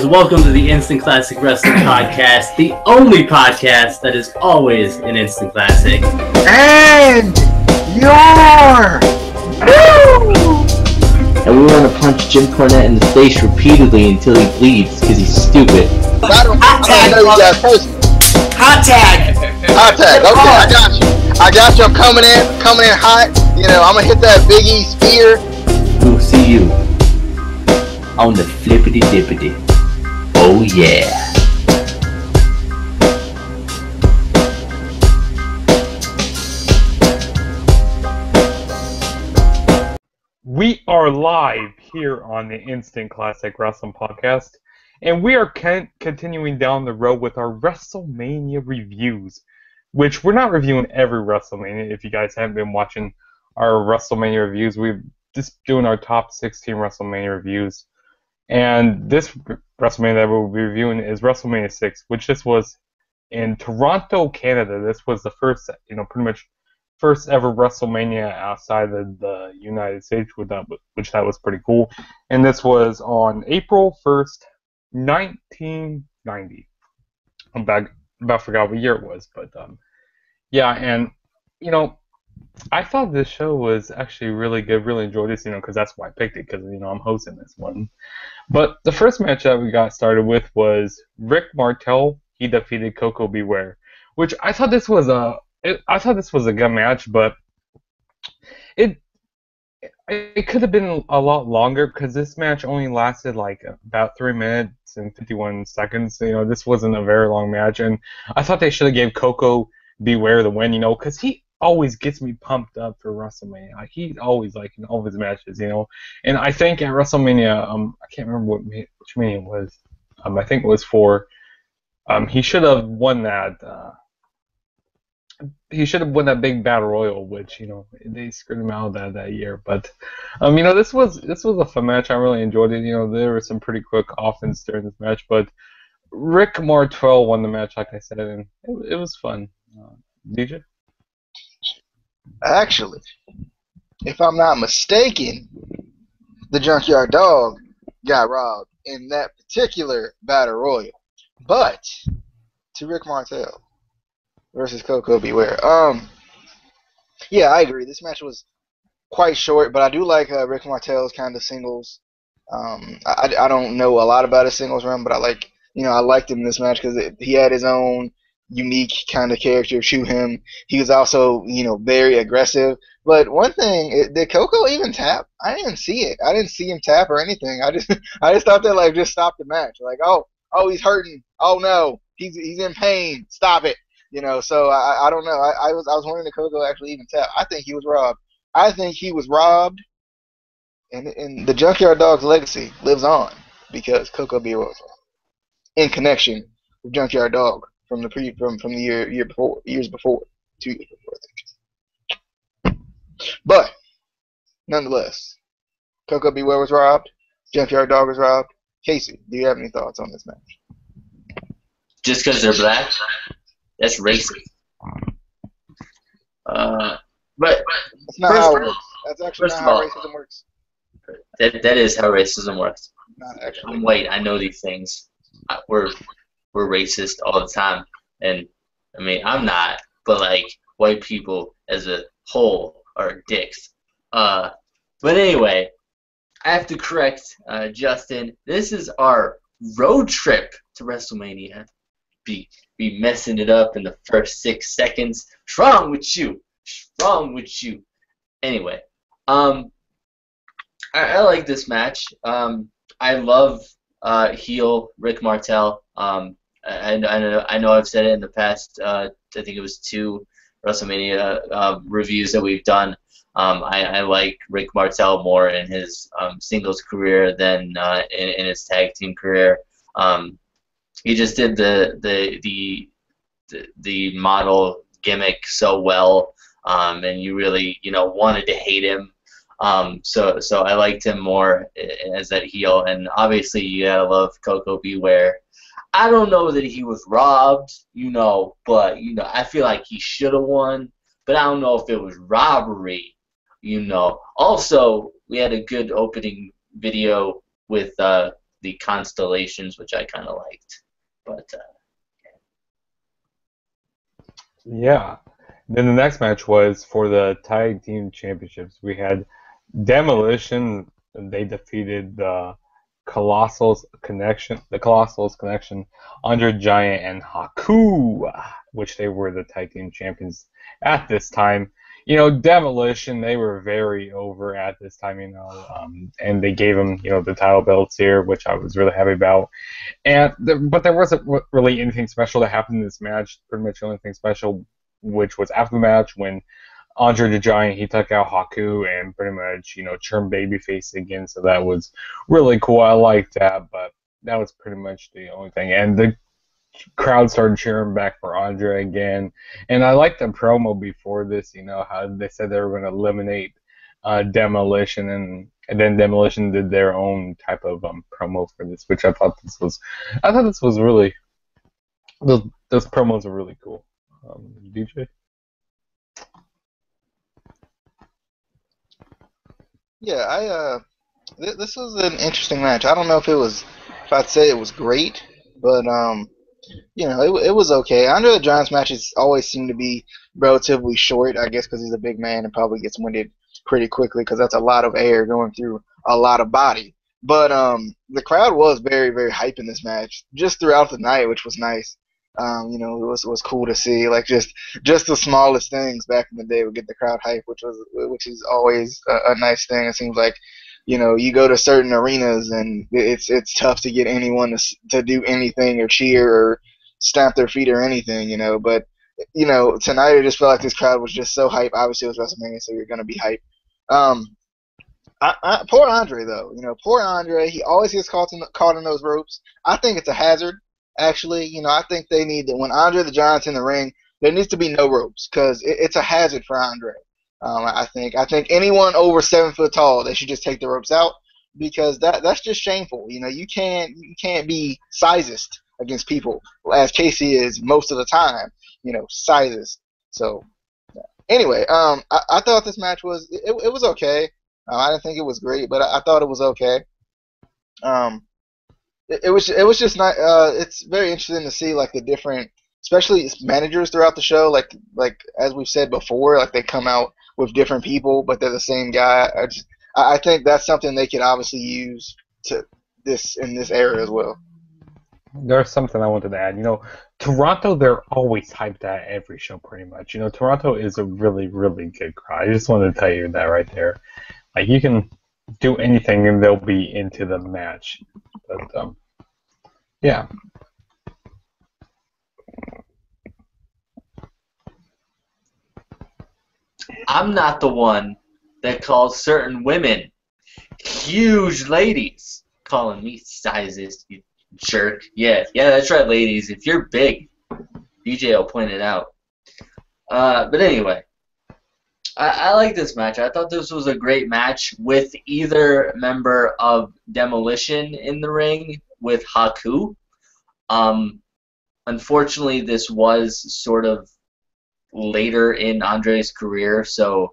welcome to the Instant Classic Wrestling Podcast, the only podcast that is always an Instant Classic. And you're... And we want to punch Jim Cornette in the face repeatedly until he bleeds because he's stupid. Hot tag! Hot tag! Hot tag, okay, I got you. I got you, I'm coming in hot. You know, I'm gonna hit that Big E spear. We'll see you on the flippity dippity. Oh yeah. We are live here on the Instant Classic Wrestling Podcast, and we are continuing down the road with our WrestleMania reviews, which we're not reviewing every WrestleMania. If you guys haven't been watching our WrestleMania reviews, we're just doing our top 16 WrestleMania reviews. And this WrestleMania that we'll be reviewing is WrestleMania 6, which this was in Toronto, Canada. This was the first, pretty much first ever WrestleMania outside of the United States, which that was pretty cool. And this was on April 1st, 1990. I'm about forgot what year it was, but yeah, and I thought this show was actually really good. Really enjoyed this, because that's why I picked it, because I'm hosting this one. But the first match that we got started with was Rick Martel. He defeated Koko B. Ware, which I thought this was a good match, but it could have been a lot longer because this match only lasted like about 3 minutes and 51 seconds. This wasn't a very long match, and I thought they should have gave Koko B. Ware the win, because he always gets me pumped up for WrestleMania. Like, he's always in all of his matches, And I think at WrestleMania, I can't remember which mania it was. I think it was 4. He should have won that. He should have won that big battle royal, which they screwed him out of that year. But this was a fun match. I really enjoyed it. There was some pretty quick offense during this match, but Rick Martel won the match, like I said, and it was fun. DJ? Actually, if I'm not mistaken, the Junkyard Dog got robbed in that particular battle royal. But to Rick Martel versus Koko B. Ware. Yeah, I agree. This match was quite short, but I do like Rick Martel's kind of singles. I don't know a lot about his singles run, but I liked him in this match because he had his own unique kind of character to him. He was also, very aggressive. But one thing, did Koko even tap? I didn't see it. I didn't see him tap or anything. I just thought that just stopped the match. Like, oh, he's hurting. Oh no, he's in pain. Stop it. So I don't know. I was wondering if Koko actually even tap. I think he was robbed. And the Junkyard Dog's legacy lives on because Koko B. Ware was robbed in connection with Junkyard Dog from the years before, 2 years before, I think. But nonetheless, Koko B. Ware was robbed. Junkyard Dog was robbed. Casey, do you have any thoughts on this match? Just because they're black, that's racist. But that's not how it works. That's actually not how racism works. That is how racism works. Not actually. I'm white. I know these things. We're racist all the time, and I'm not, but white people as a whole are dicks. But anyway, I have to correct Justin. This is our road trip to WrestleMania. Be messing it up in the first 6 seconds. What's wrong with you? What's wrong with you? Anyway, I like this match. I love heel Rick Martel. I know I've said it in the past. I think it was 2 WrestleMania reviews that we've done. I like Rick Martel more in his singles career than in his tag team career. He just did the model gimmick so well, and you really wanted to hate him. So I liked him more as that heel, and obviously you gotta love Koko B. Ware. I don't know that he was robbed, but I feel like he should have won, but I don't know if it was robbery, Also, we had a good opening video with the constellations, which I kind of liked. But Yeah. Then the next match was for the tag team championships. We had Demolition. They defeated the Colossal's Connection, Andre Giant and Haku, which they were the tag team champions at this time. Demolition, they were very over at this time, and they gave them, the title belts here, which I was really happy about. But there wasn't really anything special that happened in this match. Pretty much the only thing special, which was after the match when Andre the Giant, he took out Haku and pretty much, turned babyface again. So that was really cool. I liked that, but that was pretty much the only thing. And the crowd started cheering back for Andre again. And I liked the promo before this, how they said they were going to eliminate Demolition, and then Demolition did their own type of promo for this, which I thought this was really, those promos were really cool. DJ? Yeah, this was an interesting match. I don't know if I'd say it was great, but it was okay. Andre the Giant's matches always seem to be relatively short, I guess because he's a big man and probably gets winded pretty quickly because that's a lot of air going through a lot of body. But the crowd was very, very hype in this match just throughout the night, which was nice. It was cool to see. Like just the smallest things back in the day would get the crowd hype, which is always a nice thing. It seems like, you go to certain arenas and it's tough to get anyone to do anything or cheer or stamp their feet or anything, But tonight I just felt like this crowd was just so hype. Obviously, it was WrestleMania, so you're gonna be hype. Poor Andre though. Poor Andre. He always gets caught in those ropes. I think it's a hazard. Actually, I think they need that when Andre the Giant's in the ring, there needs to be no ropes because it's a hazard for Andre. I think anyone over 7 foot tall, they should just take the ropes out because that's just shameful. You can't be sizist against people as Casey is most of the time. Sizist. So anyway, I thought this match was it was okay. I didn't think it was great, but I thought it was okay. It was just not. It's very interesting to see like the different, especially managers throughout the show. Like as we've said before, like they come out with different people, but they're the same guy. I think that's something they could obviously use in this era as well. There's something I wanted to add. Toronto, they're always hyped at every show, pretty much. Toronto is a really, really good crowd. I just wanted to tell you that right there. Like you can do anything and they'll be into the match. But yeah. I'm not the one that calls certain women huge ladies, calling me sizist, you jerk. Yeah, that's right, ladies. If you're big, BJ will point it out. But anyway, I like this match. I thought this was a great match with either member of Demolition in the ring with Haku. Unfortunately, this was sort of later in Andre's career, so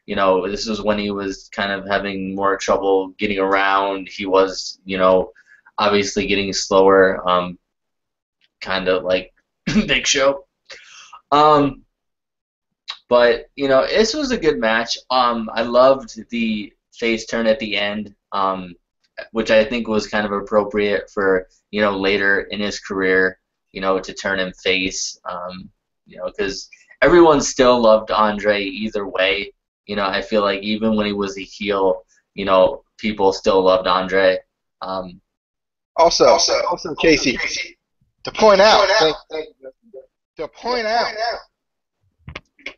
this was when he was kind of having more trouble getting around. He was, obviously getting slower, kind of like Big Show. But this was a good match. I loved the face turn at the end, which I think was kind of appropriate for later in his career, to turn him face. Because everyone still loved Andre either way. I feel like even when he was a heel, people still loved Andre. Also, Casey, to point out,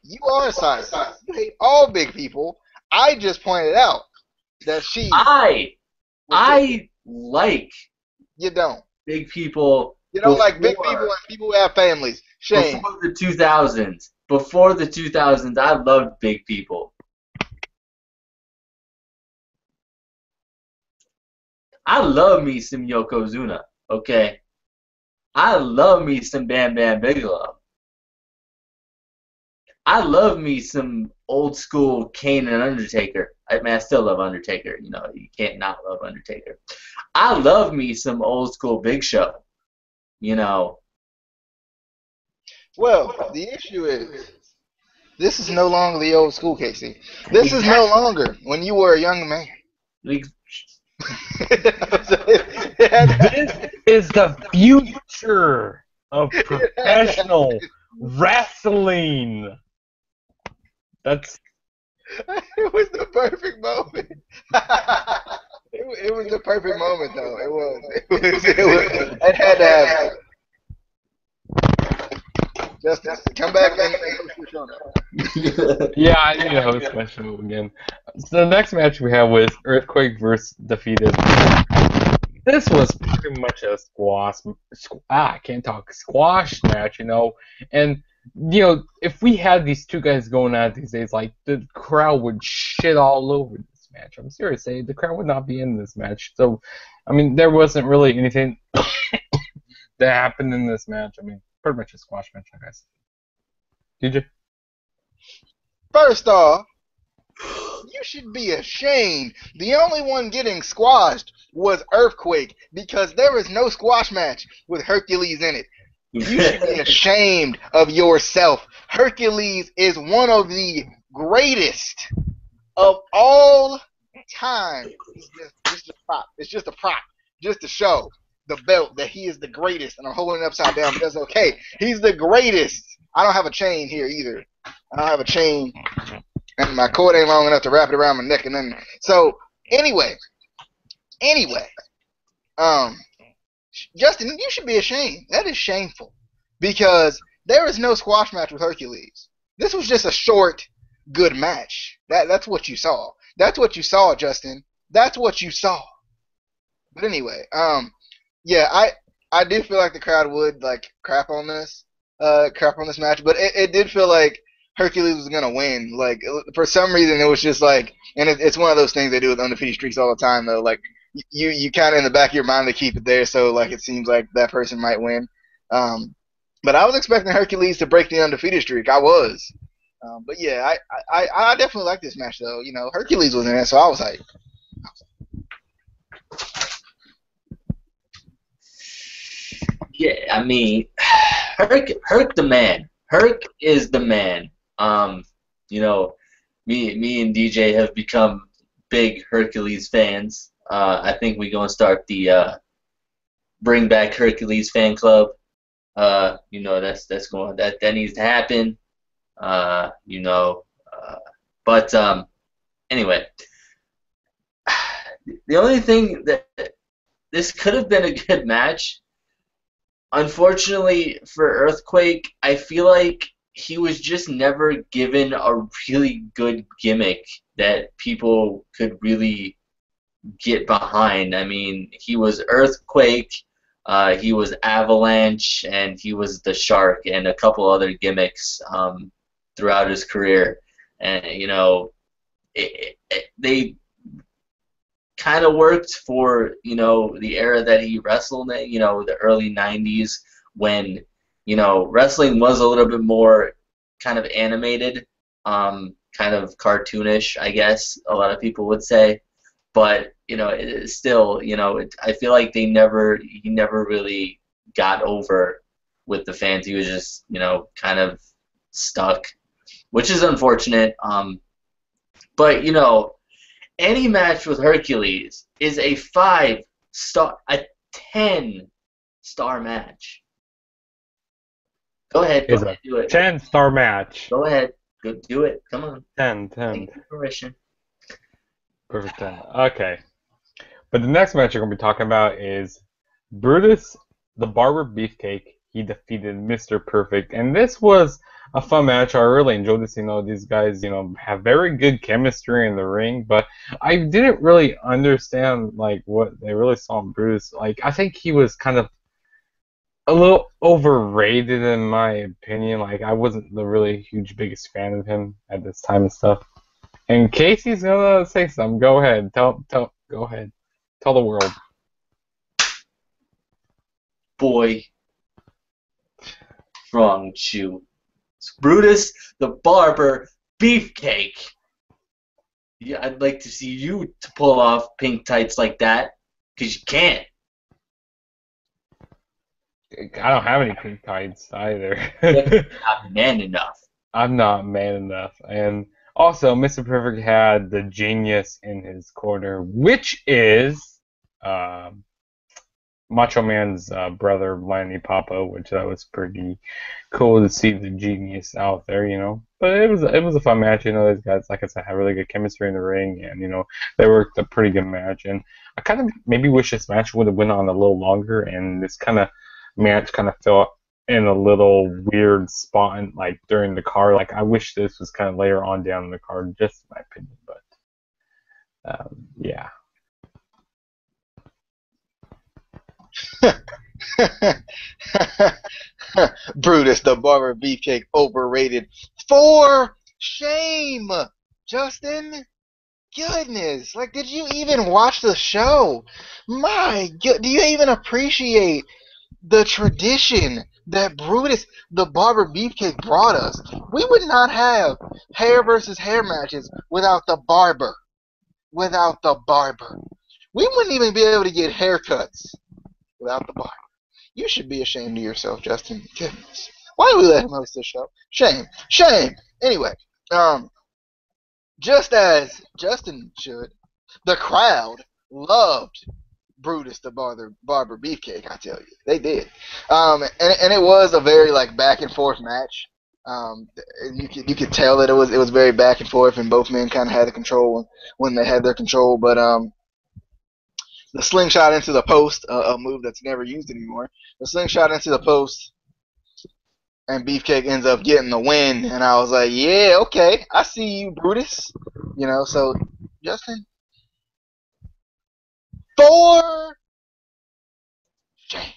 you are a size. You hate all big people. I just pointed out that she. I like. You don't. Big people. You don't like big people and people who have families. Shame. Before the 2000s. Before the 2000s, I loved big people. I love me some Yokozuna, okay? I love me some Bam Bam Bigelow. I love me some old school Kane and Undertaker. I still love Undertaker. You know, you can't not love Undertaker. I love me some old school Big Show. You know. Well, the issue is, this is no longer the old school, Casey. This is no longer when you were a young man. This is the future of professional wrestling. That's. It was the perfect moment. It was the perfect moment, though. It was. It had to happen. Justin, come back and host your show now. Yeah, I need to host my show again. So the next match we have was Earthquake versus Defeated. This was pretty much a squash match, you know. And, you know, if we had these two guys going at these days, like, the crowd would shit all over this match. I'm serious, the crowd would not be in this match. So, I mean, there wasn't really anything that happened in this match. I mean, pretty much a squash match, I guess. DJ? First off, you should be ashamed. The only one getting squashed was Earthquake because there is no squash match with Hercules in it. You should be ashamed of yourself. Hercules is one of the greatest of all time. It's just a prop. It's just a prop. Just to show the belt that he is the greatest. And I'm holding it upside down, but that's okay. He's the greatest. I don't have a chain here either. I don't have a chain. And my cord ain't long enough to wrap it around my neck. And then, so, anyway. Justin, you should be ashamed. That is shameful. Because there is no squash match with Hercules. This was just a short, good match. That's what you saw. That's what you saw, Justin. That's what you saw. But anyway, yeah, I did feel like the crowd would like crap on this match, but it did feel like Hercules was gonna win. Like for some reason, it was just like, and it's one of those things they do with undefeated streaks all the time, though. Like you kind of in the back of your mind to keep it there, so like it seems like that person might win. But I was expecting Hercules to break the undefeated streak. I was. But yeah, I definitely like this match though. You know, Hercules was in it, so I was like. Yeah, I mean, Herc the man. Herc is the man. You know, me and DJ have become big Hercules fans. I think we're gonna start the Bring Back Hercules fan club. You know, that needs to happen. You know, but anyway, the only thing that this could have been a good match. Unfortunately for Earthquake, I feel like he was just never given a really good gimmick that people could really get behind. I mean, he was Earthquake, he was Avalanche, and he was the Shark, and a couple other gimmicks throughout his career. And, you know, they kind of worked for, you know, the era that he wrestled in, you know, the early 90s when, you know, wrestling was a little bit more kind of animated, kind of cartoonish, I guess a lot of people would say. But, you know, it is still, you know, I feel like he never really got over with the fans. He was just, you know, kind of stuck, which is unfortunate. But, you know, any match with Hercules is a 5-star, a 10-star match. Go ahead, do it. 10-star match. Go ahead, go do it. Come on. 10. Take permission. Perfect 10. Okay. But the next match we're going to be talking about is Brutus the Barber Beefcake. He defeated Mr. Perfect. And this was a fun match. I really enjoyed this. You know, these guys, you know, have very good chemistry in the ring. But I didn't really understand, like, what they really saw in Brutus. Like, I think he was kind of a little overrated in my opinion. Like, I wasn't the really huge biggest fan of him at this time and stuff. And Casey's gonna say something. Go ahead. Go ahead. Tell the world. Boy. Wrong with you. Brutus the Barber Beefcake. Yeah, I'd like to see you to pull off pink tights like that, because you can't. I don't have any pink tights either. You're not man enough. I'm not man enough. And also, Mr. Perfect had the genius in his corner, which is Macho Man's brother, Lanny Popo, which that was pretty cool to see the genius out there, you know. But it was a fun match, you know. These guys, like I said, have really good chemistry in the ring, and you know they worked a pretty good match. And I kind of maybe wish this match would have went on a little longer, and this kind of match kind of felt in a little weird spot, like during the card. Like I wish this was kind of later on down in the card, just my opinion. But yeah. Brutus the Barber Beefcake overrated. For shame, Justin. Goodness, like, did you even watch the show? My God, do you even appreciate the tradition that Brutus the Barber Beefcake brought us? We would not have hair versus hair matches without the barber. Without the barber. We wouldn't even be able to get haircuts without the barber. You should be ashamed of yourself, Justin. Goodness. Why did we let him host this show? Shame. Shame. Anyway, just as Justin should, the crowd loved Brutus the Barber Beefcake, I tell you. They did. And it was a very like back and forth match. You could tell that it was very back and forth, and both men kind of had the control when they had their control. But the slingshot into the post, a move that's never used anymore. The slingshot into the post, and Beefcake ends up getting the win. And I was like, yeah, okay, I see you, Brutus. You know, so Justin, for shame.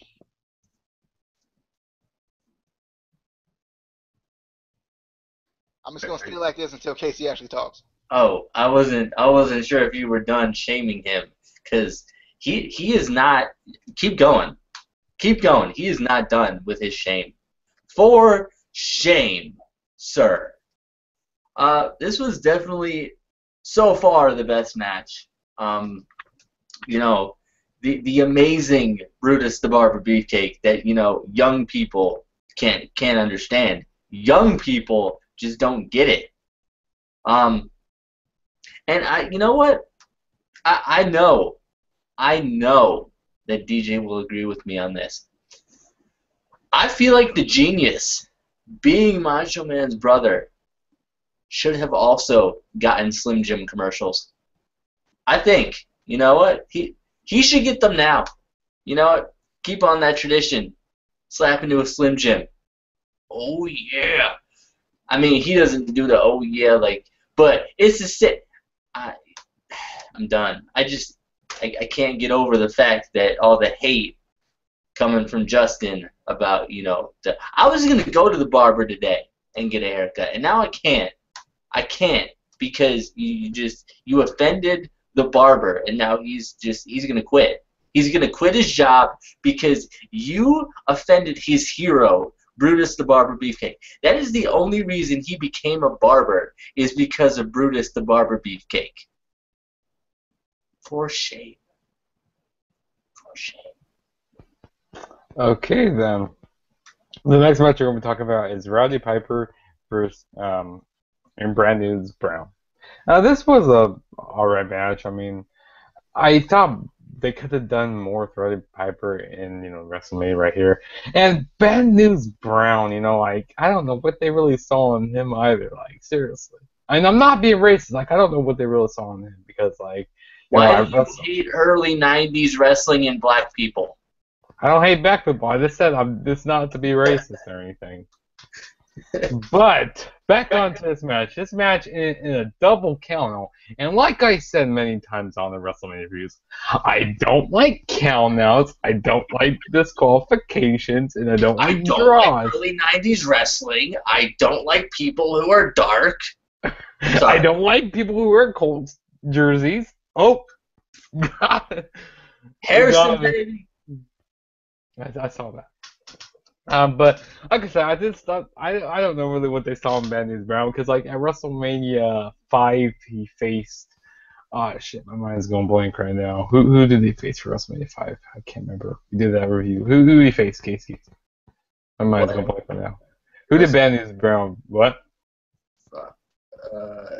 I'm just gonna stay like this until Casey actually talks. Oh, I wasn't sure if you were done shaming him, because he is not. Keep going. He is not done with his shame. For shame, sir. This was definitely so far the best match. You know, the amazing Brutus the Barber Beefcake that, you know, young people can't understand. Young people just don't get it. And you know what? I know that DJ will agree with me on this. I feel like the genius, being Macho Man's brother, should have also gotten Slim Jim commercials. I think, you know what? He should get them now. You know what? Keep on that tradition. Slap into a Slim Jim. Oh yeah. I mean, he doesn't do the oh yeah like, but it's a sit. I'm done. I can't get over the fact that all the hate coming from Justin about, you know, I was going to go to the barber today and get a haircut, and now I can't. I can't because you offended the barber, and now he's going to quit. He's going to quit his job because you offended his hero, Brutus the Barber Beefcake. That is the only reason he became a barber, is because of Brutus the Barber Beefcake. For shame. For shame. Okay, then. The next match we're going to be talking about is Roddy Piper versus and Brand New's Brown. Now, this was a alright match. I mean, I thought they could have done more with Roddy Piper in, you know, WrestleMania right here. And Brand New's Brown, you know, like, I don't know what they really saw in him either. Like, seriously. And I'm not being racist. Like, I don't know what they really saw in him because, like, why do you hate early 90s wrestling and black people? I don't hate black people. I just said it's not to be racist or anything. But back on to this match. This match in a double count-out. And like I said many times on the WrestleMania reviews, I don't like count-outs. I don't like disqualifications, and I don't like draws. Like early 90s wrestling. I don't like people who are dark. I don't like people who wear Colts jerseys. Oh, God. Harrison, baby. I saw that. But like I said, I just thought I don't know really what they saw in Bad News Brown because like at WrestleMania 5 he faced shit, my mind's going blank right now. Who did he face for WrestleMania 5? I can't remember. We did that review. Who did he face, Casey? My mind's going blank right now. Who did Bad News Brown? What?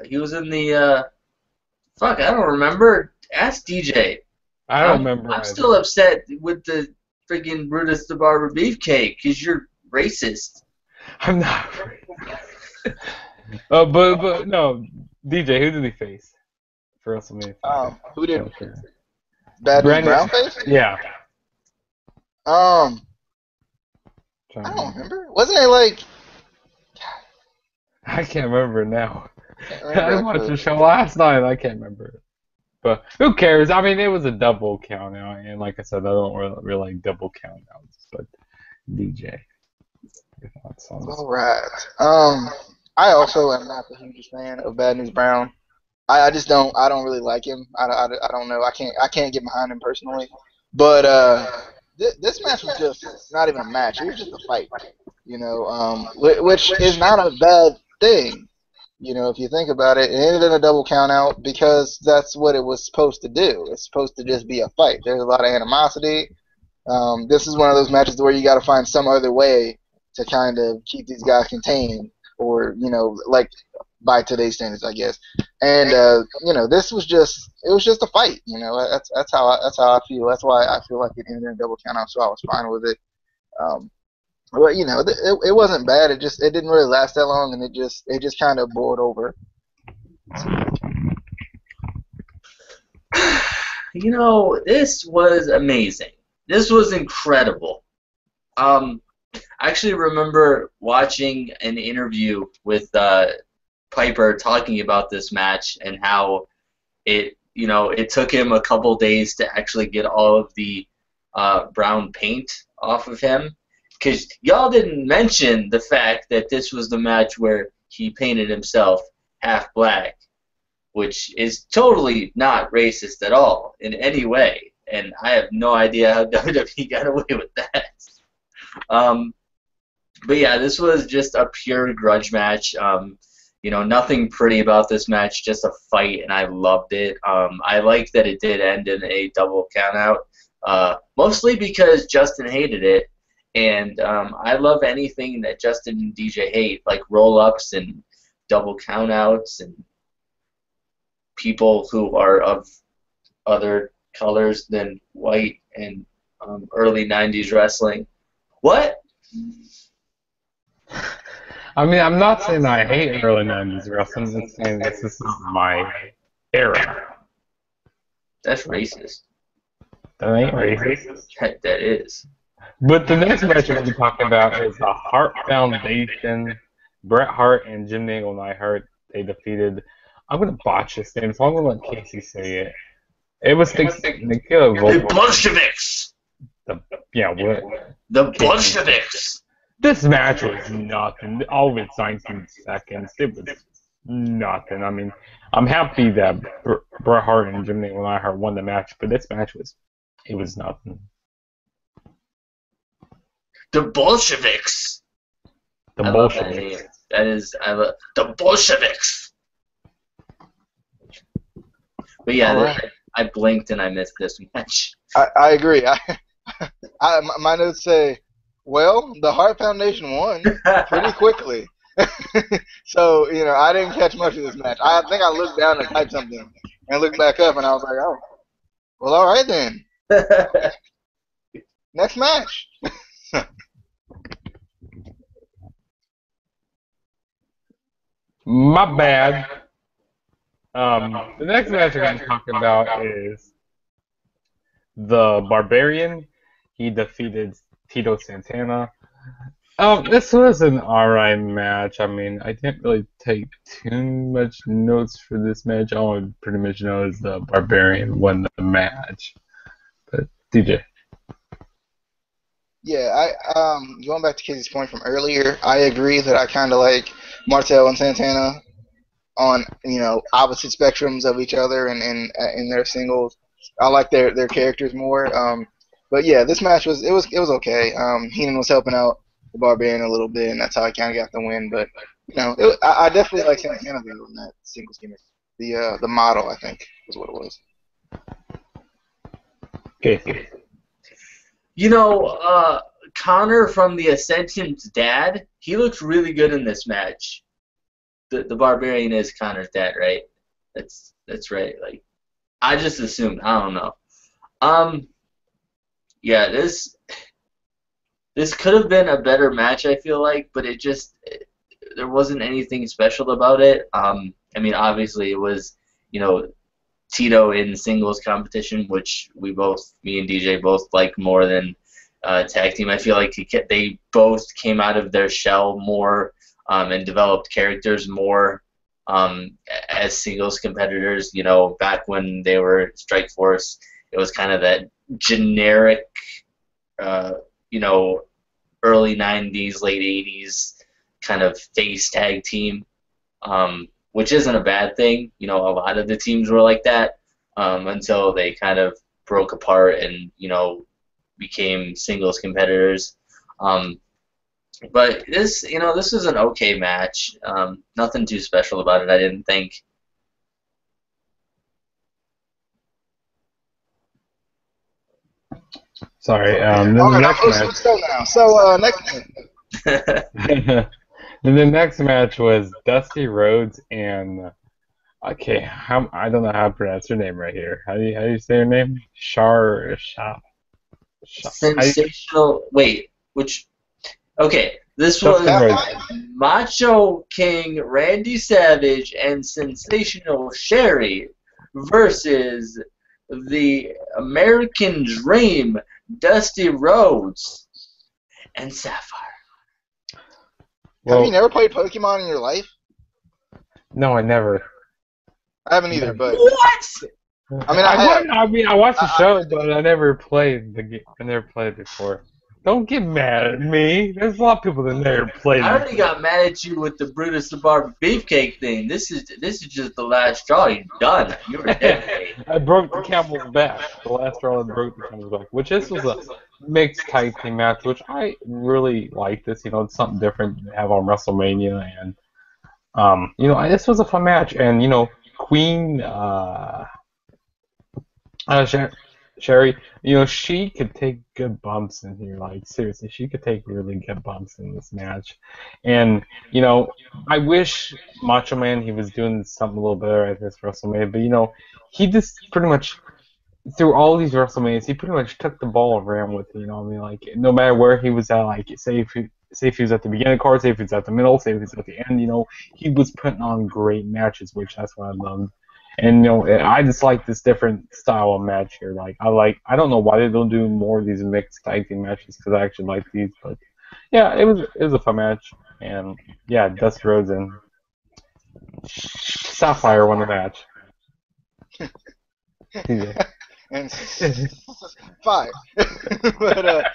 He was in the fuck, I don't remember. Ask DJ. I don't remember. I'm still upset with the freaking Brutus the Barber Beefcake because you're racist. I'm not racist. But no, DJ, who did he face for WrestleMania 5? Who did Bad News Brown face? Yeah. I don't remember. Wasn't it like? I can't remember now. I watched the show last night. I can't remember. But who cares? I mean, it was a double count out, and like I said, I don't really like double count outs. But DJ, your thoughts on this? All right. I also am not the hugest fan of Bad News Brown. I just don't. I don't really like him. I don't know. I can't get behind him personally. But this match was just not even a match. It was just a fight. You know, which is not a bad thing. You know, if you think about it, it ended in a double count out because that's what it was supposed to do. It's supposed to just be a fight. There's a lot of animosity. This is one of those matches where you got to find some other way to kind of keep these guys contained, or you know, like by today's standards, I guess. And you know, it was just a fight. You know, that's how I feel. That's why I feel like it ended in a double count out. So I was fine with it. But you know, it wasn't bad. It didn't really last that long, and it just kind of boiled over. You know, this was amazing. This was incredible. I actually remember watching an interview with Piper talking about this match and how it took him a couple days to actually get all of the brown paint off of him. Because y'all didn't mention the fact that this was the match where he painted himself half black, which is totally not racist at all in any way. And I have no idea how WWE got away with that. But yeah, this was just a pure grudge match. You know, nothing pretty about this match, just a fight, and I loved it. I liked that it did end in a double countout, mostly because Justin hated it. And I love anything that Justin and DJ hate, like roll-ups and double countouts and people who are of other colors than white and early 90s wrestling. What? I mean, I'm not saying I hate early 90s wrestling. I'm just saying this is my era. That's racist. That ain't racist. That is. But the next match we're going to be talking about is the Hart Foundation. Bret Hart and Jim Nagle Neidhart. They defeated. I'm going to botch this name, so I'm going to let Casey say it. It was the Bolsheviks. What? The Bolsheviks. This match was nothing. All of it's 19 seconds. It was nothing. I mean, I'm happy that Bret Hart and Jim Nagle Neidhart won the match, but this match was nothing. The Bolsheviks. The Bolsheviks. I love the Bolsheviks. But yeah, right. I blinked and I missed this match. I agree. My notes say, well, the Hart Foundation won pretty quickly. So, you know, I didn't catch much of this match. I think I looked down and typed something and looked back up and I was like, oh, well, all right then. Next match. My bad. The next match we're going to talk about is the Barbarian. He defeated Tito Santana. This was an alright match. I mean, I didn't really take too much notes for this match. All I pretty much know is the Barbarian won the match. But DJ. Yeah, going back to Casey's point from earlier, I agree that I kind of like Martel and Santana on, you know, opposite spectrums of each other and in their singles. I like their characters more. But yeah, this match was okay. Heenan was helping out the Barbarian a little bit, and that's how I kind of got the win. But I definitely like Santana though in that singles gimmick. The model, I think, was what it was. Okay. Connor from the Ascension's dad, he looks really good in this match. The Barbarian is Connor's dad, right? That's right. Like, I just assumed. I don't know. Yeah, this could have been a better match, I feel like, but there wasn't anything special about it. I mean, obviously it was, Tito in singles competition, which me and DJ both like more than tag team. I feel like they both came out of their shell more and developed characters more as singles competitors. Back when they were Strike Force, it was kind of that generic, early 90s, late 80s kind of face tag team, which isn't a bad thing. A lot of the teams were like that until they kind of broke apart and, became singles competitors. But this was an okay match. Nothing too special about it, I didn't think. Sorry. Then the next match. Let's go now. So next. Then the next match was Dusty Rhodes and I don't know how to pronounce her name right here. How do you say her name? Sensational. Wait, which? Okay, this was Macho King Randy Savage and Sensational Sherry versus the American Dream Dusty Rhodes and Sapphire. Well, have you never played Pokemon in your life? No, I never. I haven't either, but what? I mean, I watched the show, but I never played the game. I never played it before. Don't get mad at me. There's a lot of people that never played. I already got mad at you with the Brutus the Barber beefcake thing. This is just the last straw. You're done. You were dead. I broke the camel's back. The last straw that broke the camel's back. Which this was a mixed tag team match, which I really like. This, it's something different to have on WrestleMania, and this was a fun match, and Queen. Sherry, she could take good bumps in here. Like, seriously, she could take really good bumps in this match. And, I wish Macho Man, he was doing something a little better at this WrestleMania. But, he just pretty much, through all these WrestleManias, he pretty much took the ball and ran with it. Like, no matter where he was at, like, say if he was at the beginning of the card, say if he was at the middle, say if he was at the end, he was putting on great matches, which that's what I loved. And I just like this different style of match here. Like I don't know why they don't do more of these mixed tag team matches because I actually like these. But yeah, it was a fun match, and yeah, Dusty Rhodes and Sapphire won the match. And fire. But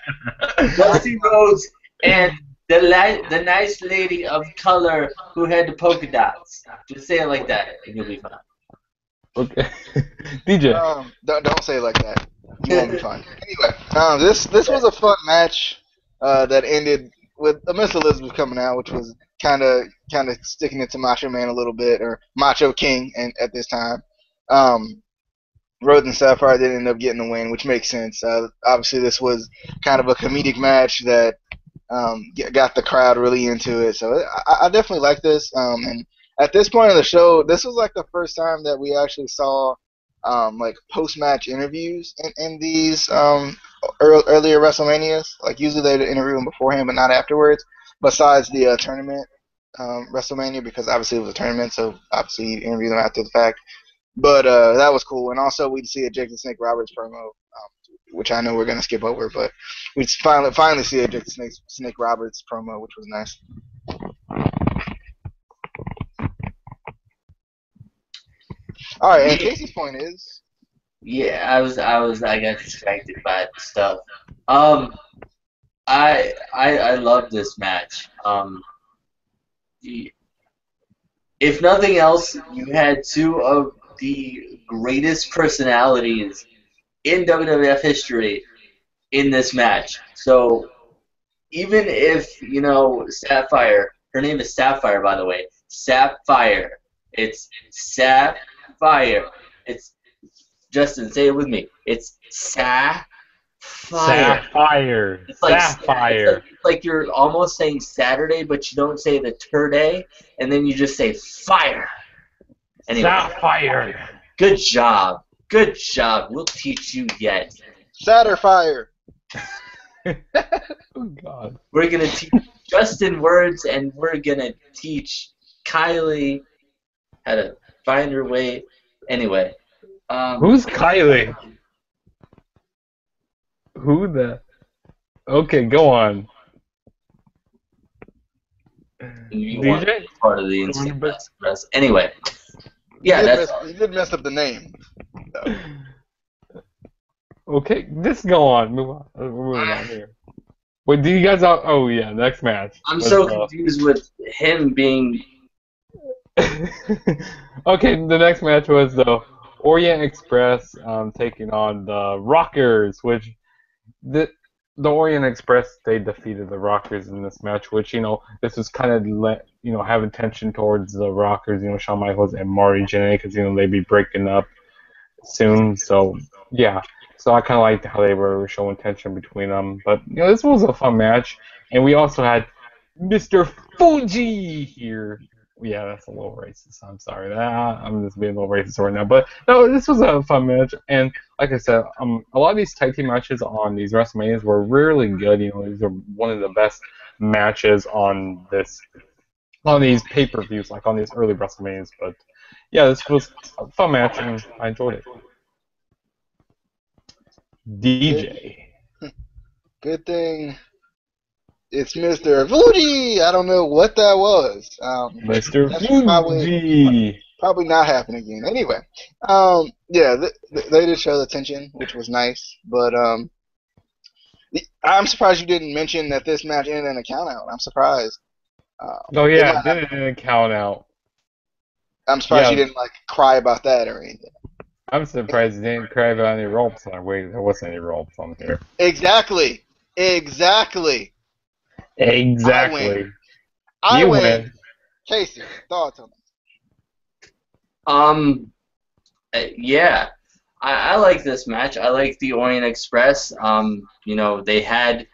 Dusty Rhodes and the nice lady of color who had the polka dots. Just say it like that, and you'll be fine. Okay, DJ. Don't say it like that. You won't be fine. Anyway, this was a fun match that ended with Miss Elizabeth coming out, which was kind of sticking it to Macho Man a little bit, or Macho King, and at this time, Rhodes and Sapphire did end up getting the win, which makes sense. Obviously, this was kind of a comedic match that got the crowd really into it, so I definitely like this. And at this point of the show, this was like the first time that we actually saw like post-match interviews in these earlier WrestleManias. Like usually they'd interview them beforehand, but not afterwards. Besides the tournament WrestleMania, because obviously it was a tournament, so obviously you interview them after the fact. But that was cool, and also we'd see a Jake the Snake Roberts promo, which I know we're gonna skip over, but we'd finally see a Jake the Snake Roberts promo, which was nice. All right, and Casey's point is. Yeah, I got distracted by the stuff. I love this match. If nothing else, you had two of the greatest personalities in WWF history in this match. So even if, you know, Sapphire, her name is Sapphire, by the way. Sapphire. It's Sapphire. It's, Justin, say it with me. It's Sapphire. Sapphire. It's like, Sapphire. it's like you're almost saying Saturday, but you don't say the turday, and then you just say fire. Anyway, Sapphire. good job. Good job. We'll teach you yet. Satterfire. Oh God. We're going to teach Justin words, and we're going to teach Kylie how to find her way. Anyway. Who's Kylie? Who the? Okay, go on. You DJ? want to be part of the Instant Press. Anyway. Yeah, You did mess up the name. Okay, just go on. Move on. We're moving on here. Wait, do you guys all? Oh yeah, next match. I'm so confused with him being. Okay, the next match was the Orient Express taking on the Rockers, which the Orient Express, they defeated the Rockers in this match, which, you know, this was kind of have attention towards the Rockers, you know, Shawn Michaels and Marty Jannetty, because, you know, they'd be breaking up soon. So yeah, so I kind of liked how they were showing tension between them. But, you know, this was a fun match, and we also had Mr. Fuji here. Yeah, that's a little racist. I'm sorry. I'm just being a little racist right now. But no, this was a fun match, and like I said, a lot of these tag team matches on these WrestleManias were really good. You know, these are one of the best matches on these pay-per-views, like on these early WrestleManias. But yeah, this was a fun match, and I enjoyed it. DJ. Good thing it's Mr. Fuji. I don't know what that was. Mr. That's Fuji. Probably not happen again. Anyway, yeah, they did show the tension, which was nice. But I'm surprised you didn't mention that this match ended in a countout. I'm surprised. Oh yeah, it didn't count out. I'm surprised you didn't cry about that or anything. I'm surprised you didn't cry about any ropes on. Wait, there wasn't any ropes on here. Exactly. I win. Casey, thoughts on it? Yeah, I like this match. I like the Orient Express. You know, they had.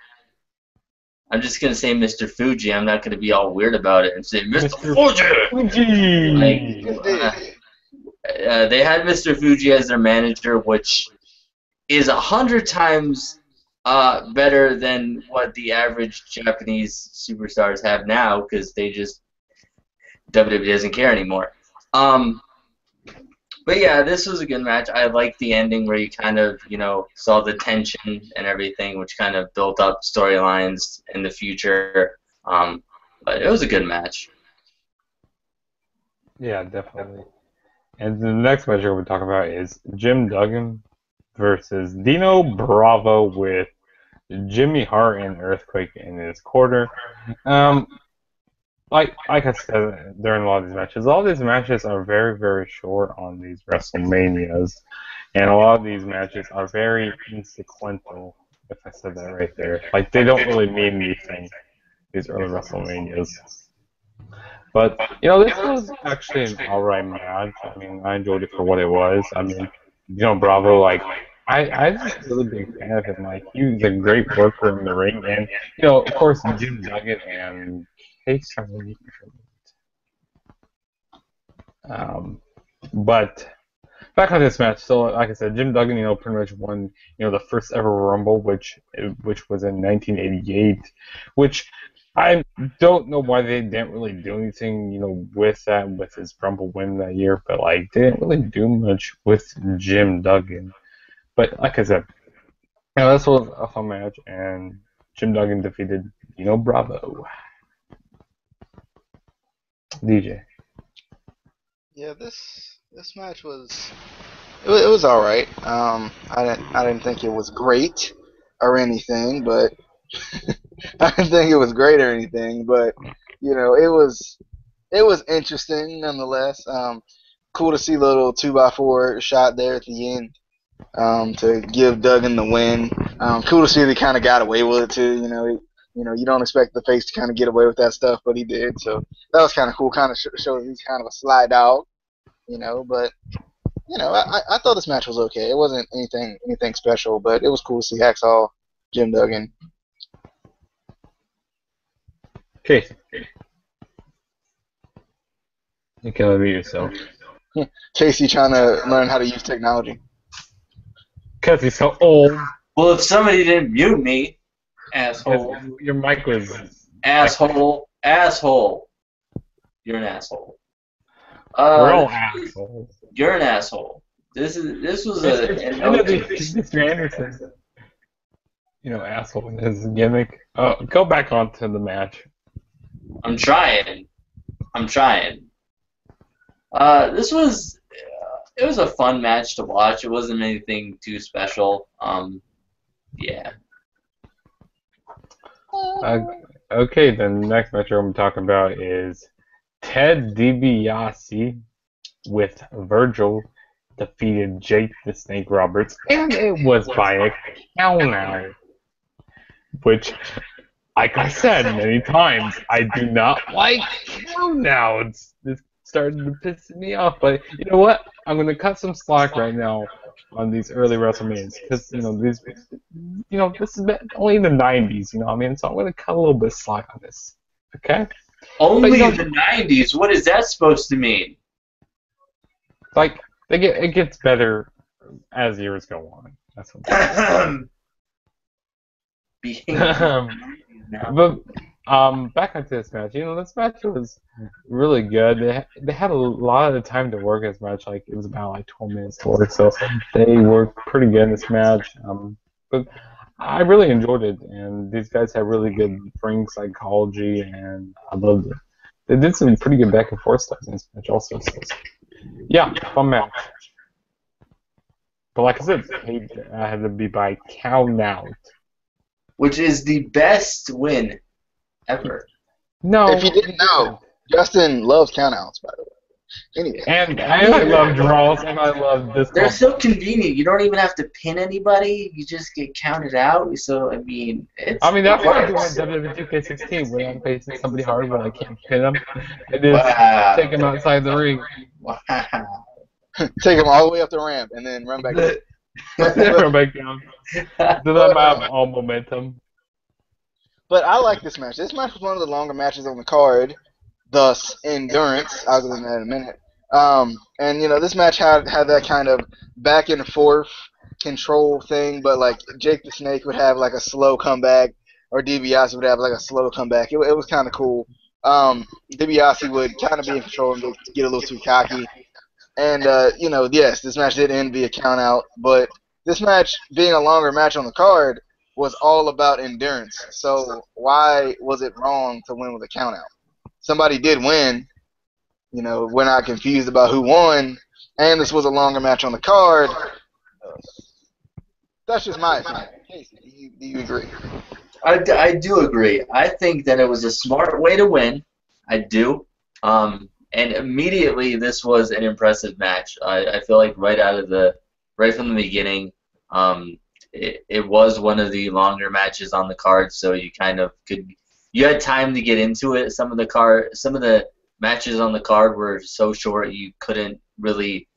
I'm just gonna say Mr. Fuji. I'm not gonna be all weird about it and say Mr. Fuji. They had Mr. Fuji as their manager, which is 100 times better than what the average Japanese superstars have now, because they just WWE doesn't care anymore. But yeah, this was a good match. I liked the ending where you kind of, you know, saw the tension and everything, which kind of built up storylines in the future. But it was a good match. Yeah, definitely. And the next match we're talking about is Jim Duggan versus Dino Bravo with Jimmy Hart and Earthquake in his corner. Like I said during a lot of these matches are very, very short on these WrestleManias, and a lot of these matches are very insequential. If I said that right there, like they don't really mean anything. These early WrestleManias. But, you know, this was actually an alright match. I mean, I enjoyed it for what it was. I mean, Dino Bravo, like, I'm just a really big fan of him. Like, he's a great worker in the ring. And, you know, of course, Jim Duggan and Case are really but back on this match, so like I said, Jim Duggan, you know, pretty much won, you know, the first ever Rumble, which was in 1988, which I don't know why they didn't really do anything, you know, with his Rumble win that year, but like they didn't really do much with Jim Duggan. But like I said, you know, this was a fun match, and Jim Duggan defeated Dino Bravo. DJ. Yeah, this match was it was all right. I didn't think it was great or anything, but I didn't think it was great or anything. But you know, it was interesting nonetheless. Cool to see a little 2x4 shot there at the end to give Duggan the win. Cool to see they kind of got away with it too. You know, You don't expect the face to kind of get away with that stuff, but he did. So that was kind of cool. Kind of showed he's kind of a sly dog, But I thought this match was okay. It wasn't anything special, but it was cool to see Hacksaw Jim Duggan. Okay. You can unmute yourself. Casey trying to learn how to use technology. Because he's so old. Well, if somebody didn't mute me, asshole. Your mic was... Asshole. You're an asshole. We're all assholes. You're an asshole. This was an Mr. Anderson. Asshole in his gimmick. Go back onto the match. I'm trying. This was it was a fun match to watch. It wasn't anything too special. Yeah. Okay, then the next match we're going to talk about is Ted DiBiase with Virgil defeated Jake the Snake Roberts, and it was by a countout. Which, like I said many times, I do not like countouts. This started to piss me off, but you know what? I'm going to cut some slack right now on these early WrestleManias, because this is only the 90s, so I'm going to cut a little bit of slack on this. Okay? Only the 90s? What is that supposed to mean? Like, it gets better as years go on. That's what I'm But back onto this match. This match was really good. They had a lot of time to work this match. Like, it was about 12 minutes to work, so they worked pretty good in this match. But I really enjoyed it, and these guys had really good ring psychology, and I loved it. They did some pretty good back and forth stuff in this match also. So, yeah, fun match. But like I said, it had to be by count out. Which is the best win ever. No. If you didn't know, Justin loves countouts, by the way. Anyway. And I love draws, and I love this. They're so convenient. You don't even have to pin anybody. You just get counted out. So, that's what I do on WWE 2K16 when I'm facing somebody hard when I can't pin them. I just take them outside the ring. Wow. Take them all the way up the ramp and then run back down. Run back down. Do them have all momentum. But I like this match. This match was one of the longer matches on the card, thus endurance. I'll go into that in a minute. And this match had that kind of back and forth control thing, but like Jake the Snake would have like a slow comeback, or DiBiase would have like a slow comeback. It was kind of cool. DiBiase would kind of be in control and get a little too cocky. And yes, this match did end via countout, but this match being a longer match on the card was all about endurance. So why was it wrong to win with a countout? Somebody did win. We're not confused about who won, and this was a longer match on the card. That's just my opinion. Casey, do you agree? I do agree. I think that it was a smart way to win. I do. And immediately, this was an impressive match. I feel like right from the beginning, it was one of the longer matches on the card, so you had time to get into it. Some of the matches on the card were so short you couldn't really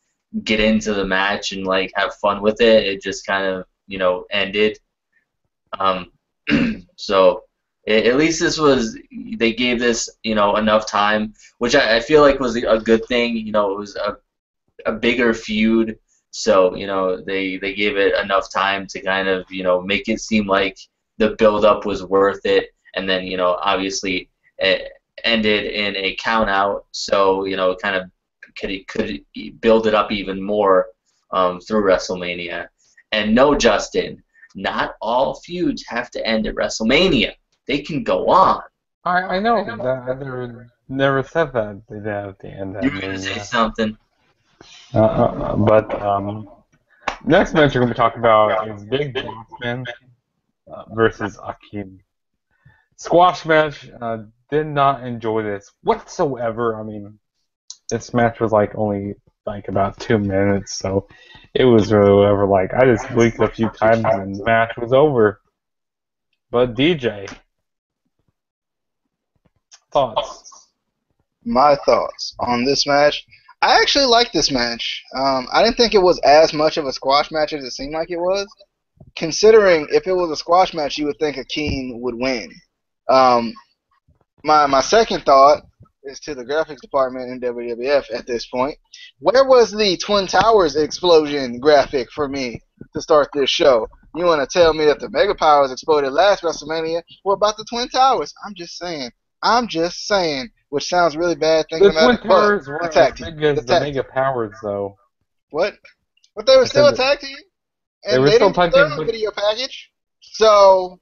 get into the match and have fun with it. It just kind of ended. So at least they gave this enough time, which I feel like was a good thing. It was a bigger feud. So, they gave it enough time to kind of, make it seem like the build-up was worth it. And then, obviously it ended in a count-out. So, kind of could build it up even more through WrestleMania. And no, Justin, not all feuds have to end at WrestleMania. They can go on. I know. I never said that they'd have to end at You were going to say something. But next match we're going to talk about is Big Bossman versus Akeem. Squash match. Did not enjoy this whatsoever. This match was only about 2 minutes, so it was really whatever. I just blinked a few times and the match was over. But DJ, thoughts? My thoughts on this match. I actually like this match. I didn't think it was as much of a squash match as it seemed like it was. Considering if it was a squash match, you would think Akeem would win. My second thought is to the graphics department in WWF at this point. Where was the Twin Towers explosion graphic for me to start this show? You want to tell me that the Mega Powers exploded last WrestleMania? What about the Twin Towers? I'm just saying. Which sounds really bad thinking The about Twin it, Towers but weren't the tag as team. big as the Mega Powers, though. What? But they were I still a said that tag team, they and were they still didn't get tag their team, own but video package. So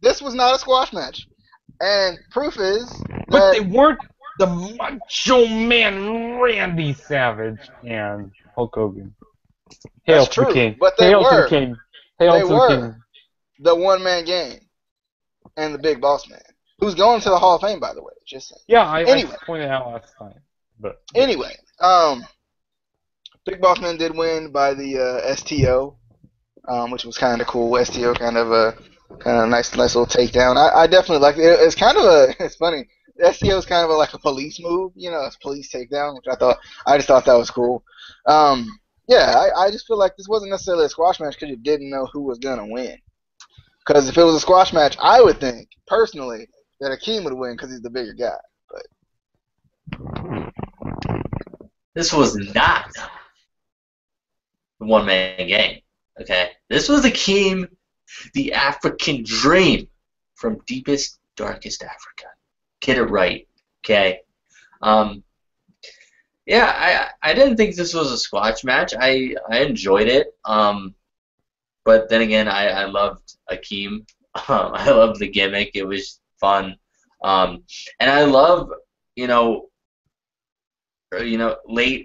this was not a squash match, and proof is they that weren't the Macho Man Randy Savage and Hulk Hogan. Hail that's to the true. King! But they Hail to the were King! Hail they to the were King! the one-man game and the Big Boss Man, who's going to the Hall of Fame, by the way. Just saying. Yeah, I Anyway, pointed out last time, but anyway, Big Boss Man did win by the STO, which was kind of cool. STO kind of a nice little takedown. I definitely like it. It's kind of it's funny. The STO is kind of like a police move, it's police takedown, which I just thought that was cool. Yeah, I just feel like this wasn't necessarily a squash match because you didn't know who was gonna win. Because if it was a squash match, I would think personally that Akeem would win because he's the bigger guy. But This was not the one-man game. Okay, this was Akeem, the African Dream from deepest, darkest Africa. Get it right. Okay. Yeah, I didn't think this was a squash match. I enjoyed it. But then again, I loved Akeem. I loved the gimmick. It was fun. And I love, late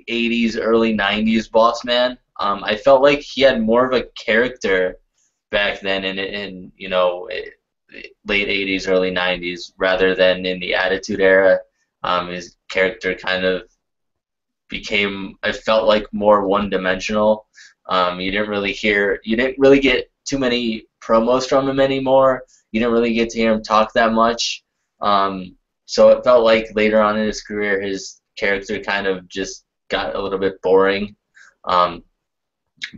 80s, early 90s Boss Man. I felt like he had more of a character back then in late 80s, early 90s, rather than in the Attitude Era. His character kind of became, I felt like, more one-dimensional. You didn't really get too many promos from him anymore. You didn't really get to hear him talk that much. So it felt like later on in his career, his character kind of just got a little bit boring. But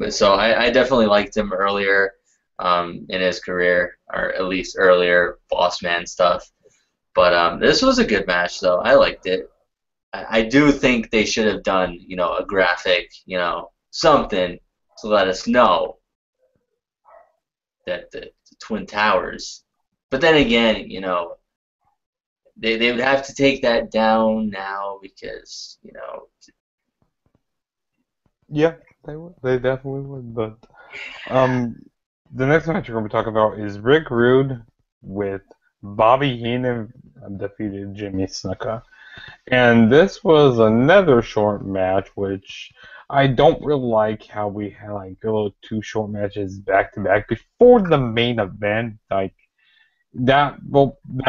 so I definitely liked him earlier in his career, or at least earlier Boss Man stuff. But this was a good match, though. I liked it. I do think they should have done, a graphic, something to let us know that the Twin Towers. But then again, they would have to take that down now because, yeah, they would. They definitely would. But the next match we're going to be talking about is Rick Rude with Bobby Heenan defeated Jimmy Snuka. And this was another short match, which I don't really like how we had like little 2 short matches back to back before the main event. Like that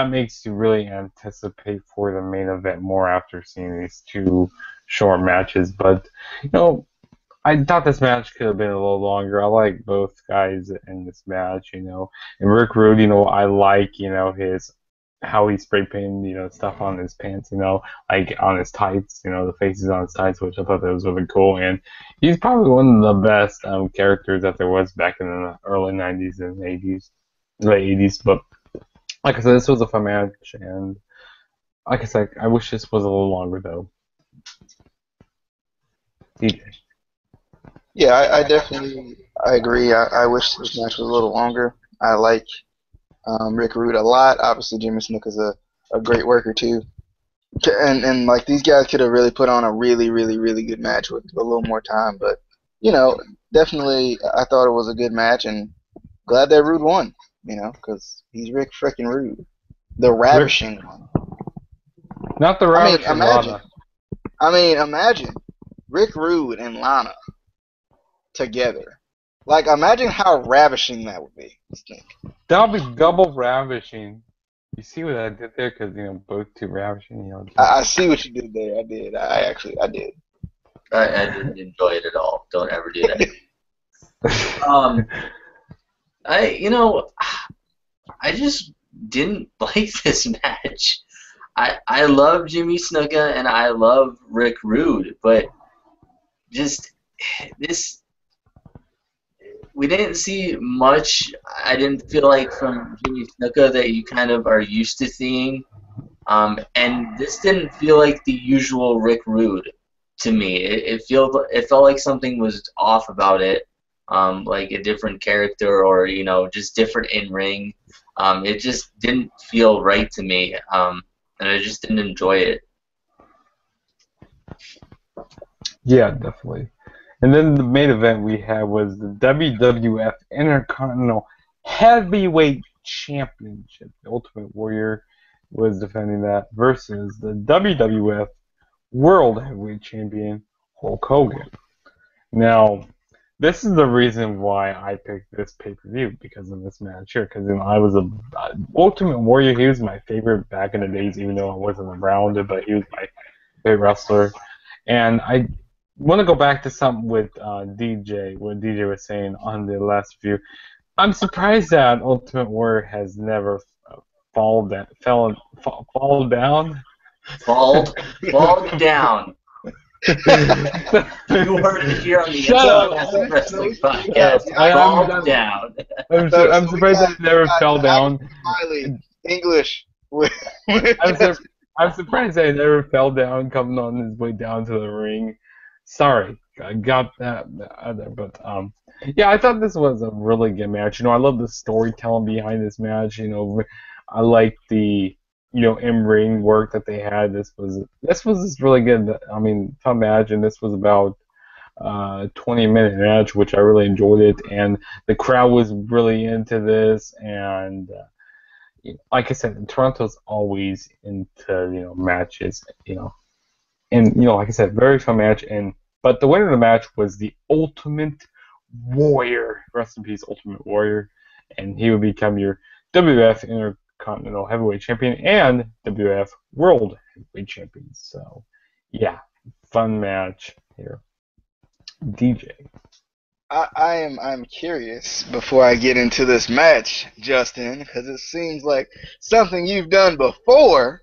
makes you really anticipate for the main event more after seeing these 2 short matches. But I thought this match could have been a little longer. I like both guys in this match, and Rick Rude, I like how he spray painted, stuff on his pants, like on his tights, the faces on his tights, which I thought that was really cool. And he's probably one of the best characters that there was back in the early 90s and 80s, late 80s. But like I said, this was a fun match, and like I said, I wish this was a little longer, though. DJ. yeah, I definitely agree. I wish this match was a little longer. I like Rick Rude a lot. Obviously, Jimmy Snuka's a great worker too, and like these guys could have really put on a really, really, really good match with a little more time. But definitely, I thought it was a good match, and glad that Rude won. Because he's Rick frickin' Rude, the ravishing one. Not the ravishing Lana. Imagine Rick Rude and Lana together. Like, imagine how ravishing that would be. That would be double ravishing. You see what I did there? Because, both too ravishing, I see what you did there. I did. I did. I didn't enjoy it at all. Don't ever do that. I just didn't like this match. I love Jimmy Snuka and I love Rick Rude, but just this, we didn't see much. I didn't feel like from Jimmy Snuka that you kind of are used to seeing. And this didn't feel like the usual Rick Rude to me. It felt like something was off about it, like a different character or just different in ring. It just didn't feel right to me, and I just didn't enjoy it. Yeah, definitely. And then the main event we had was the WWF Intercontinental Heavyweight Championship. The Ultimate Warrior was defending that versus the WWF World Heavyweight Champion Hulk Hogan. Now, this is the reason why I picked this pay-per-view, because of this match here. Because I was a Ultimate Warrior. He was my favorite back in the days, even though I wasn't around it. But he was my favorite wrestler. And I want to go back to something with DJ. What DJ was saying on the last view. I'm surprised that Ultimate Warrior has never fall down. Fall down. You heard it here on the Inside Wrestling Podcast. Fall down. I'm surprised that he never fell down. English. I'm surprised that he never fell down coming on his way down to the ring. Sorry, I got that other, but yeah, I thought this was a really good match. I love the storytelling behind this match. I like the in-ring work that they had. This was just really good. I mean, fun match, and this was about 20-minute match, which I really enjoyed it, and the crowd was really into this. And like I said, Toronto's always into matches, and like I said, very fun match. But the winner of the match was the Ultimate Warrior. Rest in peace, Ultimate Warrior, and he would become your WWF Intercontinental Heavyweight Champion and WWF World Heavyweight Champion. So, yeah, fun match here. DJ. I'm curious before I get into this match, Justin, because it seems like something you've done before.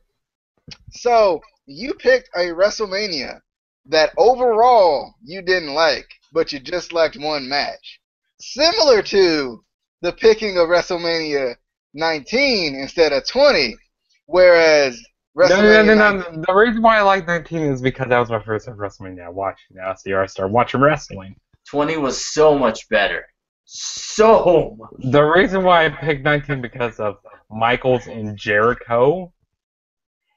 So you picked a WrestleMania that overall you didn't like, but you just liked one match, similar to the picking of WrestleMania 19 instead of 20, whereas WrestleMania No. The reason why I like 19 is because that was my first ever WrestleMania I watched. Now I started watching wrestling. 20 was so much better. So much. The reason why I picked 19 because of Michaels and Jericho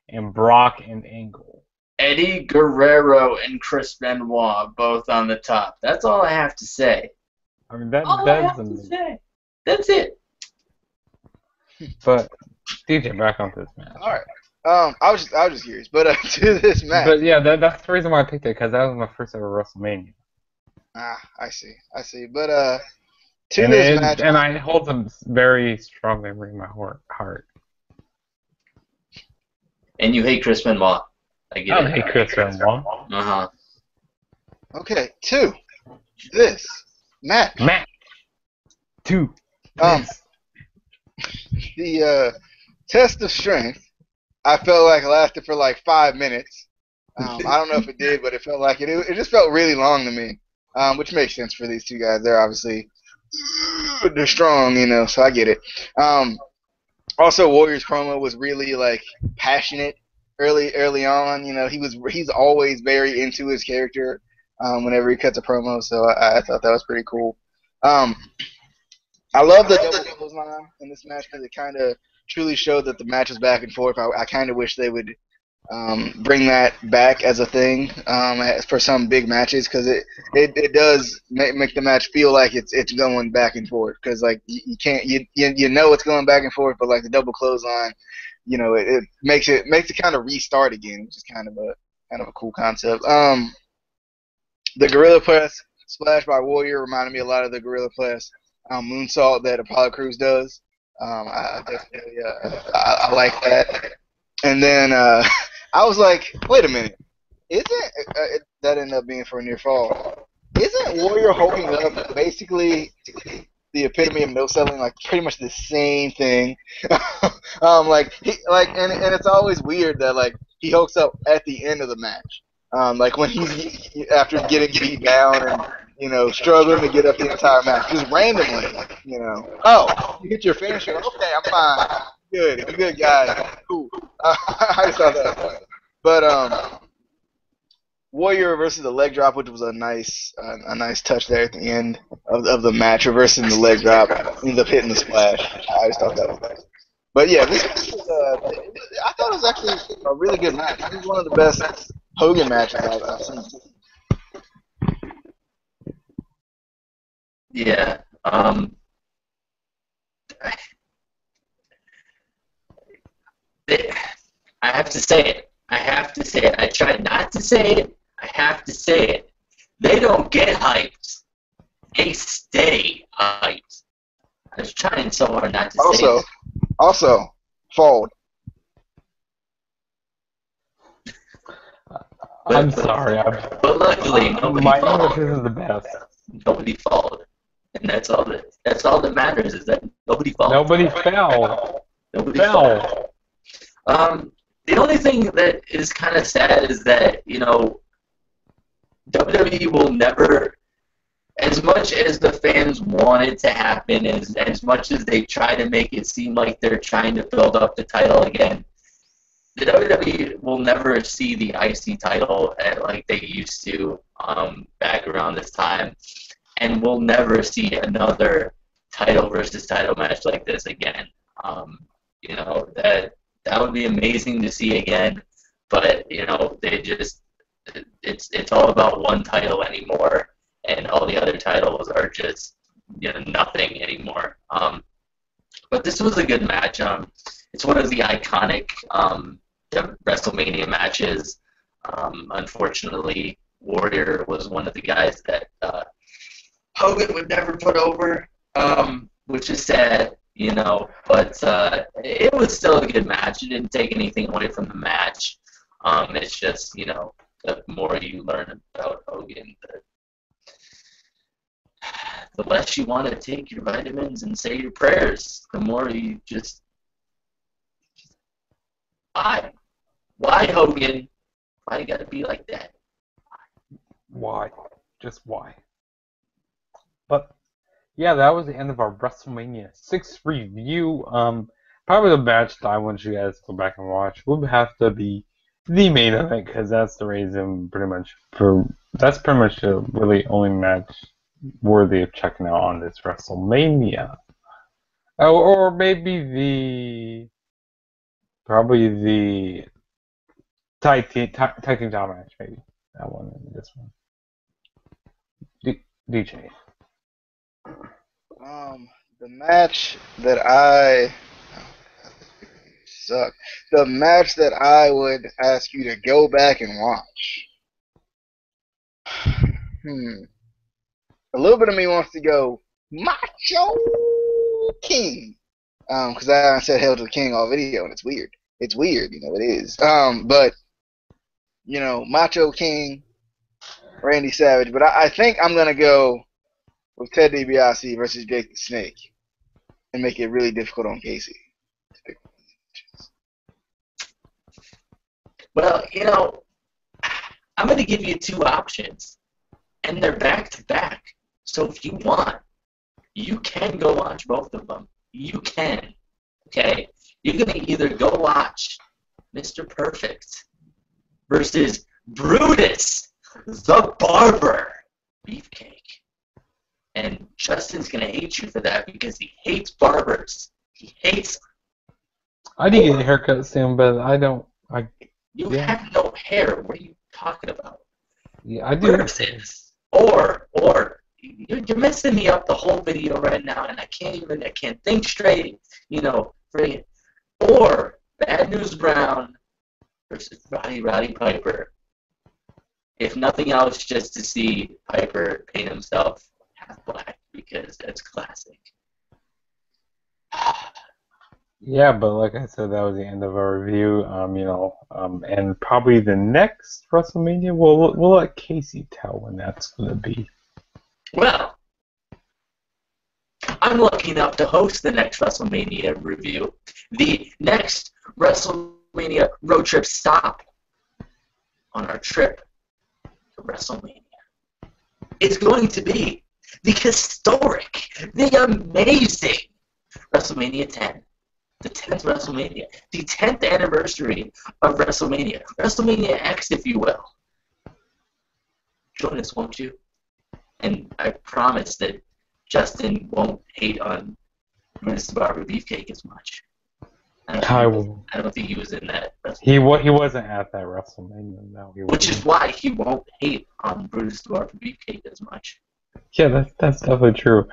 and Brock and Angle. Eddie Guerrero and Chris Benoit both on the top. That's all I have to say. I mean, That's it. But DJ, back onto this match. All right. I was just curious, but to this match. But yeah, that's the reason why I picked it, because that was my first ever WrestleMania. I see. But to this match, and I hold them very strongly in my heart. And you hate Chris Benoit. I get it. I hate Chris Benoit. Okay, to this match. To the test of strength, I felt like it lasted for like 5 minutes. I don't know if it did, but it felt like it. It just felt really long to me, which makes sense for these two guys. They're obviously they're strong, so I get it. Also, Warrior's promo was really like passionate early on. He's always very into his character whenever he cuts a promo, so I thought that was pretty cool. I love the double clothesline in this match because it kind of truly showed that the match was back and forth. I kind of wish they would bring that back as a thing for some big matches, because it does make the match feel like it's going back and forth, because like you can't it's going back and forth, but like the double clothesline, it makes it kind of restart again, which is kind of a cool concept. The Gorilla Press splash by Warrior reminded me a lot of the Gorilla Press moonsault that Apollo Crews does. I definitely I like that. And then I was like, wait a minute, isn't that ended up being for a near fall? Isn't Warrior holding up basically the epitome of no selling, like pretty much the same thing. And it's always weird that like he hooks up at the end of the match, like when he's after getting beat down and struggling to get up the entire match, just randomly, Oh, you hit your finisher. Okay, I'm fine. Good, good guy. Cool. I just thought that was funny. But Warrior versus the leg drop, which was a nice touch there at the end of the match, reversing the leg drop, ends up hitting the splash. I just thought that was nice. But yeah, this was, I thought it was actually a really good match. This is one of the best Hogan matches I've seen. Yeah. I have to say it. I try not to say it. I have to say it. They don't get hyped. They stay hyped. I was trying so hard not to say it. Also, fold. I'm sorry. But luckily, nobody my followed. English isn't the best. Nobody followed. And that's all that matters is that nobody followed. Nobody fell. Nobody fell. The only thing that is kind of sad is that, WWE will never, as much as the fans want it to happen, as much as they try to make it seem like they're trying to build up the title again, the WWE will never see the IC title like they used to back around this time, and we'll never see another title versus title match like this again. That would be amazing to see again, but they just it's all about one title anymore, and all the other titles are just nothing anymore. But this was a good match. It's one of the iconic WrestleMania matches. Unfortunately, Warrior was one of the guys that Hogan would never put over, which is sad. But it was still a good match. It didn't take anything away from the match. It's just, the more you learn about Hogan, the less you want to take your vitamins and say your prayers. The more you just, why? Why, Hogan? Why you gotta be like that? Why? Just why? But yeah, that was the end of our WrestleMania 6 review. Probably the match that I want you guys to go back and watch would have to be the main event, because that's the reason that's pretty much the really only match worthy of checking out on this WrestleMania. Oh, or maybe probably the tag team title match, maybe that one and this one. DJ. The match that the match that I would ask you to go back and watch. A little bit of me wants to go Macho King, because I said Hail to the King all video, and it's weird. It's weird, it is. But Macho King, Randy Savage. But I think I'm gonna go with Ted DiBiase versus Jake the Snake, and make it really difficult on Casey. Well, I'm going to give you two options, and they're back-to-back. So if you want, you can go watch both of them. You can. Okay? You're going to either go watch Mr. Perfect versus Brutus the Barber Beefcake. And Justin's going to hate you for that because he hates barbers. He hates them. I did get a haircut soon, but I don't. You have no hair. What are you talking about? Yeah, I do. Versus, or you're messing me up the whole video right now, and I can't think straight. Or Bad News Brown versus Roddy Piper. If nothing else, just to see Piper paint himself half black, because that's classic. Yeah, but like I said, that was the end of our review. And probably the next WrestleMania, we'll let Casey tell when that's gonna be. Well, I'm lucky enough to host the next WrestleMania review. The next WrestleMania road trip stop on our trip to WrestleMania is going to be the historic, the amazing WrestleMania 10. The 10th WrestleMania. The 10th anniversary of WrestleMania. WrestleMania X, if you will. Join us, won't you? And I promise that Justin won't hate on Brutus the Barber Beefcake as much. I don't think he was in that. He wasn't at that WrestleMania. No, Which is why he won't hate on Brutus the Barber Beefcake as much. Yeah, that's definitely true.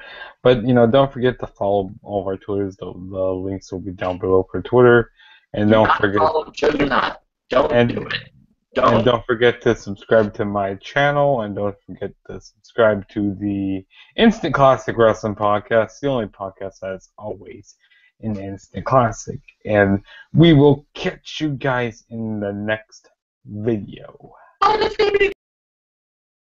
But, don't forget to follow all of our Twitters. The links will be down below for Twitter. And don't forget... Follow Juggernaut. Don't do it. And don't forget to subscribe to my channel. And don't forget to subscribe to the Instant Classic Wrestling Podcast. The only podcast that is always an instant classic. And we will catch you guys in the next video.